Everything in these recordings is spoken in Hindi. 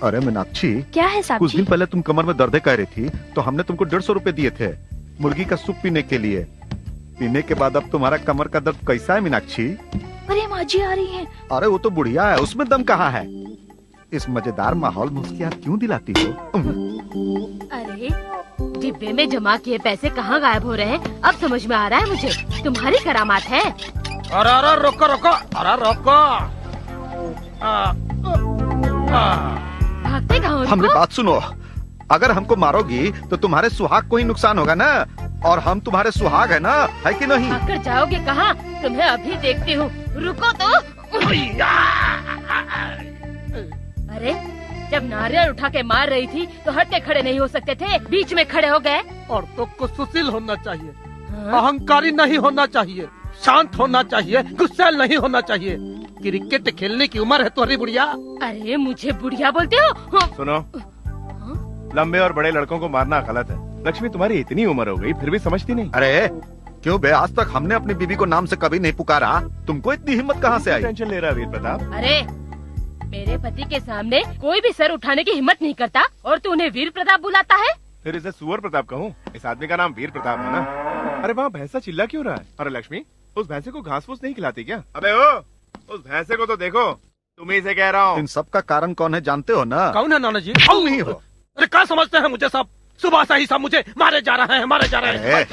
अरे मीनाक्षी, क्या है साहब कुछ जी? दिन पहले तुम कमर में दर्द कह रही थी तो हमने तुमको 150 रुपए दिए थे मुर्गी का सूप पीने के लिए। पीने के बाद अब तुम्हारा कमर का दर्द कैसा है मीनाक्षी? अरे माँ जी आ रही हैं। अरे वो तो बुढ़िया है, उसमें दम कहाँ है? इस मजेदार माहौल में उसकी याद क्यों दिलाती हो? अरे डिब्बे में जमा किए पैसे कहाँ गायब हो रहे हैं? अब समझ में आ रहा है मुझे, तुम्हारी करामात है। अरे अरे रोको रोको, अरे रोको। भागते कहाँ हो? हमने बात सुनो, अगर हमको मारोगी तो तुम्हारे सुहाग को ही नुकसान होगा ना, और हम तुम्हारे सुहाग है ना, है कि नहीं? भागकर जाओगे कहाँ? तुम्हें अभी देखती हूँ, रुको तो। अरे जब नारियल उठा के मार रही थी तो हट के खड़े नहीं हो सकते थे, बीच में खड़े हो गए। औरतों को सुशील होना चाहिए, हाँ? अहंकारी नहीं होना चाहिए, शांत होना चाहिए, गुस्सैल नहीं होना चाहिए। क्रिकेट खेलने की उम्र है तुम्हारी बुढ़िया। अरे मुझे बुढ़िया बोलते हो? हाँ। सुनो, लंबे और बड़े लड़कों को मारना गलत है। लक्ष्मी तुम्हारी इतनी उम्र हो गई फिर भी समझती नहीं। अरे क्यों बे, आज तक हमने अपनी बीवी को नाम से कभी नहीं पुकारा, तुमको इतनी हिम्मत कहाँ से आई? टेंशन ले रहा है वीर प्रताप। अरे मेरे पति के सामने कोई भी सर उठाने की हिम्मत नहीं करता और तू उन्हें वीर प्रताप बुलाता है? फिर इसे सुअर प्रताप कहूँ? इस आदमी का नाम वीर प्रताप है ना। अरे वहाँ भैंसा चिल्ला क्यों रहा है? अरे लक्ष्मी, उस भैंसे को घास फूस नहीं खिलाती क्या? अबे ओ, उस भैंसे को तो देखो। तुम्ही से कह रहा हूँ। इन सब का कारण कौन है जानते हो ना? कौन है नाना जी? तुम ही हो। अरे क्या समझते हैं मुझे सब? सुबह से ही सब मुझे मारे जा रहे हैं, मारे जा रहे हैं।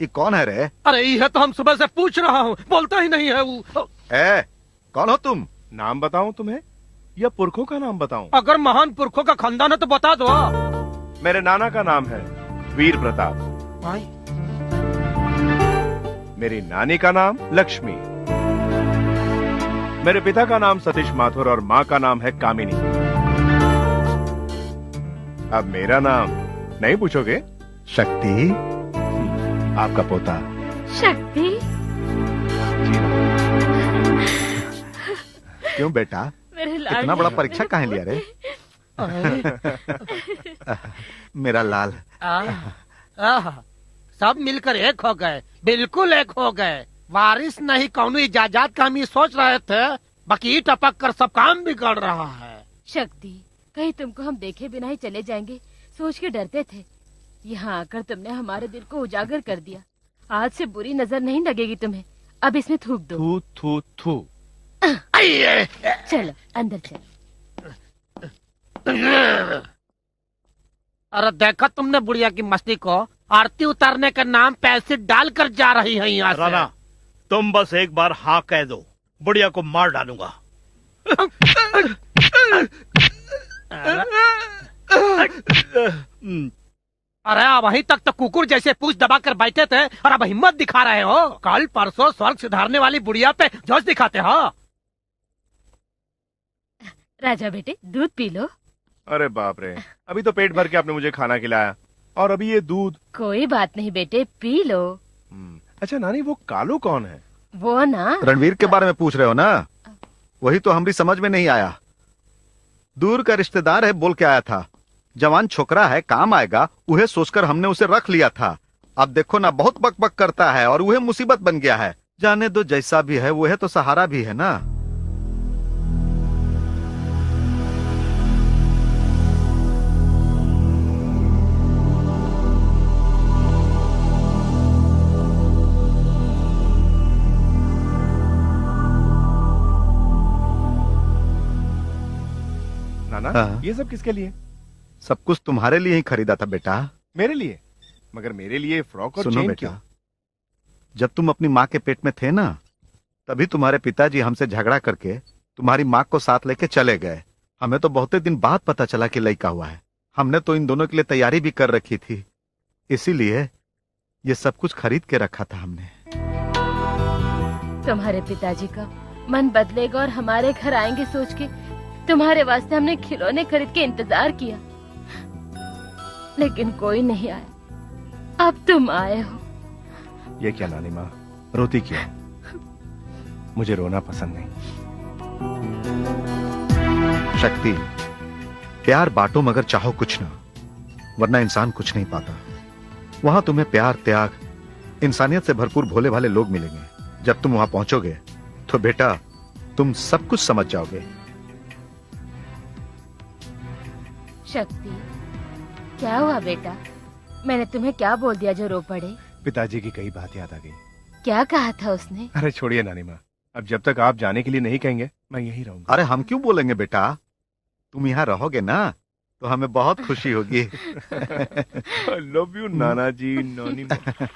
ये कौन है रे? अरे ये तो हम सुबह से पूछ रहा हूँ, बोलता ही नहीं है वो। ए, कौन हो तुम? नाम बताऊँ तुम्हें या पुरखों का नाम बताऊँ? अगर महान पुरखों का खानदान है तो बता दो। मेरे नाना का नाम है वीर प्रताप, भाई मेरी नानी का नाम लक्ष्मी, मेरे पिता का नाम सतीश माथुर और माँ का नाम है कामिनी। अब मेरा नाम नहीं पूछोगे? शक्ति, आपका पोता। शक्ति? क्यों बेटा, मेरे इतना बड़ा परीक्षा काहे लिया रे? मेरा लाल। सब मिलकर एक हो गए, बिल्कुल एक हो गए। वारिस नहीं कौनो इजाजत का हम ये सोच रहे थे, बाकी टपक कर सब काम बिगड़ रहा है। शक्ति, कहीं तुमको हम देखे बिना ही चले जाएंगे सोच के डरते थे। यहाँ आकर तुमने हमारे दिल को उजागर कर दिया। आज से बुरी नजर नहीं लगेगी तुम्हें। अब इसमें थूक दो। थू थू थू। चलो अंदर चलो। अरे देखा तुमने बुढ़िया की मस्ती को? आरती उतारने का नाम पे एसिड डालकर जा रही है यहाँ से। राणा, तुम बस एक बार हाँ कह दो, बुढ़िया को मार डालूंगा। अरे वहीं तक तो कुकुर जैसे पूछ दबा कर बैठे थे और अब हिम्मत दिखा रहे हो। कल परसों स्वर्ग सुधारने वाली बुढ़िया पे जोश दिखाते हो। राजा बेटे दूध पी लो। अरे बाप रे, अभी तो पेट भर के आपने मुझे खाना खिलाया और अभी ये दूध। कोई बात नहीं बेटे, पी लो। अच्छा नानी, वो कालू कौन है? वो ना रणवीर के बारे में पूछ रहे हो ना? वही तो हमारी समझ में नहीं आया। दूर का रिश्तेदार है बोल के आया था, जवान छोकरा है, काम आएगा, उहे सोचकर हमने उसे रख लिया था। अब देखो ना, बहुत बक बक करता है और वह मुसीबत बन गया है। जाने दो, जैसा भी है वह तो सहारा भी है ना। नाना, हाँ। ये सब किसके लिए? सब कुछ तुम्हारे लिए ही खरीदा था बेटा। मेरे लिए? मगर मेरे लिए फ्रॉक और सुनो चेन बेटा, क्यों? जब तुम अपनी माँ के पेट में थे ना, तभी तुम्हारे पिताजी हमसे झगड़ा करके तुम्हारी माँ को साथ लेके चले गए। हमें तो बहुत दिन बाद पता चला कि लड़का हुआ है। हमने तो इन दोनों के लिए तैयारी भी कर रखी थी, इसीलिए ये सब कुछ खरीद के रखा था हमने। तुम्हारे पिताजी का मन बदलेगा और हमारे घर आएंगे सोच के तुम्हारे वास्ते हमने खिलौने खरीद के इंतजार किया, लेकिन कोई नहीं आया। अब तुम आए हो। ये क्या नानी माँ, रोती क्यों? मुझे रोना पसंद नहीं। शक्ति, प्यार बांटो मगर चाहो कुछ ना, वरना इंसान कुछ नहीं पाता। वहां तुम्हें प्यार, त्याग, इंसानियत से भरपूर भोले भाले लोग मिलेंगे। जब तुम वहां पहुंचोगे तो बेटा तुम सब कुछ समझ जाओगे। शक्ति, क्या हुआ बेटा? मैंने तुम्हें क्या बोल दिया जो रो पड़े? पिताजी की कई बात याद आ गई। क्या कहा था उसने? अरे छोड़िए नानी माँ, अब जब तक आप जाने के लिए नहीं कहेंगे मैं यहीं रहूंगा। अरे हम क्यों बोलेंगे बेटा, तुम यहाँ रहोगे ना तो हमें बहुत खुशी होगी। आई लव यू नाना जी, नानी माँ।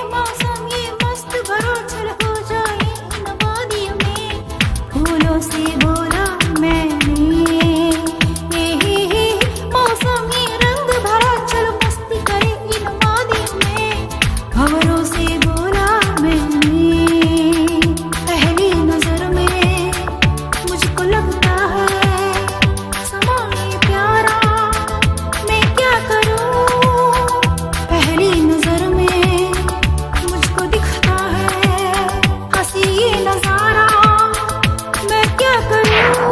मौसम ये मस्त भरो चल हो जाए इन वादियों में, फूलों से बोला मैंने। मौसम ये रंग भरा चल मस्ती करे इन वादियों में, खबरों से बोला मैंने। पहली नजर में मुझको लगता है समा ये प्यारा, मैं क्या करूं। पहली नजर में मुझको दिखता है हंसी ये नजारा, मैं क्या करूं।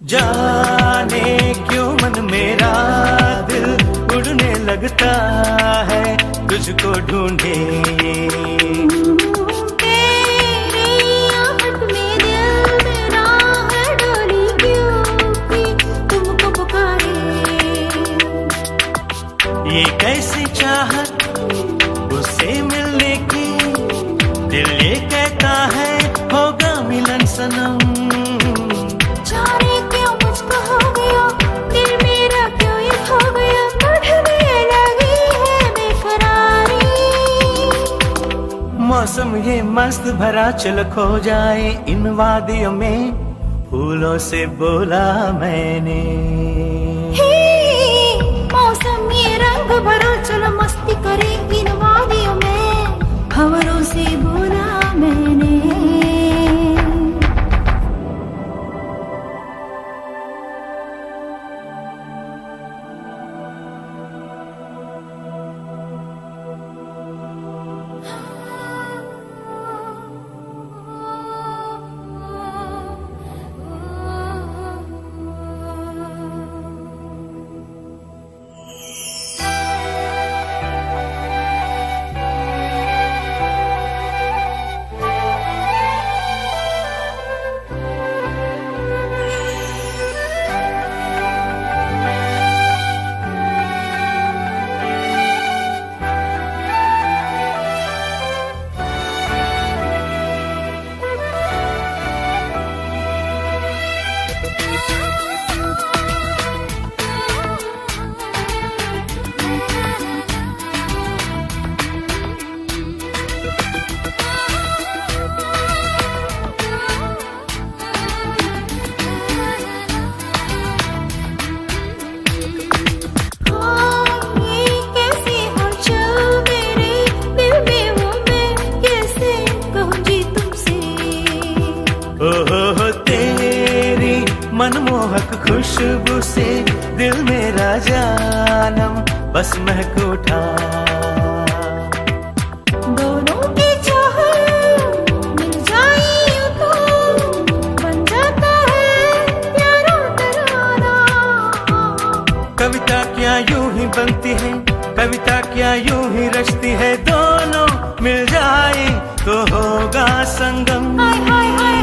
जाने क्यों मन मेरा दिल उड़ने लगता है तुझको ढूंढे। तेरी आहट में दिल मेरा है डोली क्योंकि तुमको पुकारे। ये कैसी चाहत उससे मिलने की, दिल ये कहता है होगा मिलन सनम। जाने क्यों मुझको हो गया, दिल मेरा क्यों ये खो गया, बढ़ने लगी है बेकरारी। मौसम ये मस्त भरा चल खो जाए इन वादियों में, फूलों से बोला मैंने। मौसम ये रंग भरा चलो मस्ती करे इन वादियों में, खबरों से बोला मैंने। मनमोहक खुशबू से दिल मेरा जानम बस महक उठा। दोनों की चाहत मिल जाए तो बन जाता है प्यारा तराना। कविता क्या यूं ही नहीं बनती है, कविता क्या यूं ही रचती है, दोनों मिल जाए तो होगा संगम। हाय हाय हाय